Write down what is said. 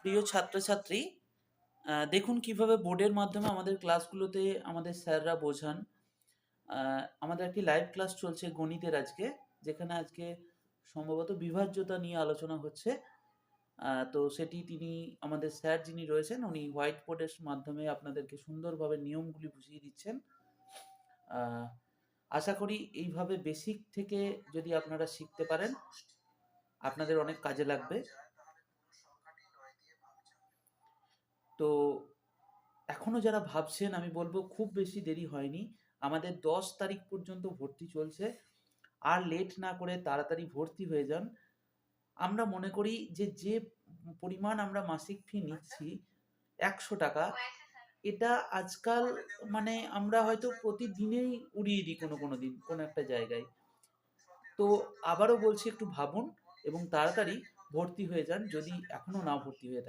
প্রিয় ছাত্রছাত্রী, দেখুন কিভাবে বোর্ডের মাধ্যমে আমাদের ক্লাসগুলোতে আমাদের স্যাররা বোঝান। আমাদের একটি লাইভ ক্লাস চলছে গণিতের আজকে, যেখানে আজকে সম্ভবত বিভাজ্যতা নিয়ে আলোচনা হচ্ছে। তো সেটি তিনি আমাদের স্যার যিনি রয়েছেন উনি হোয়াইট বোর্ডের মাধ্যমে আপনাদেরকে সুন্দরভাবে নিয়মগুলি বুঝিয়ে দিচ্ছেন। আহ, আশা করি এইভাবে বেসিক থেকে যদি আপনারা শিখতে পারেন আপনাদের অনেক কাজে লাগবে। তো এখনও যারা ভাবছেন আমি বলবো খুব বেশি দেরি হয়নি। আমাদের 10 তারিখ পর্যন্ত ভর্তি চলছে। আর লেট না করে তাড়াতাড়ি ভর্তি হয়ে যান। আমরা মনে করি যে যে পরিমাণ আমরা মাসিক ফি নিচ্ছি 100 টাকা, এটা আজকাল মানে আমরা হয়তো প্রতিদিনেই উড়িয়ে দিই কোনো কোনো দিন কোনো একটা জায়গায়। তো আবারও বলছি একটু ভাবুন এবং তাড়াতাড়ি ভর্তি হয়ে যান যদি এখনও না ভর্তি হয়ে থাকেন।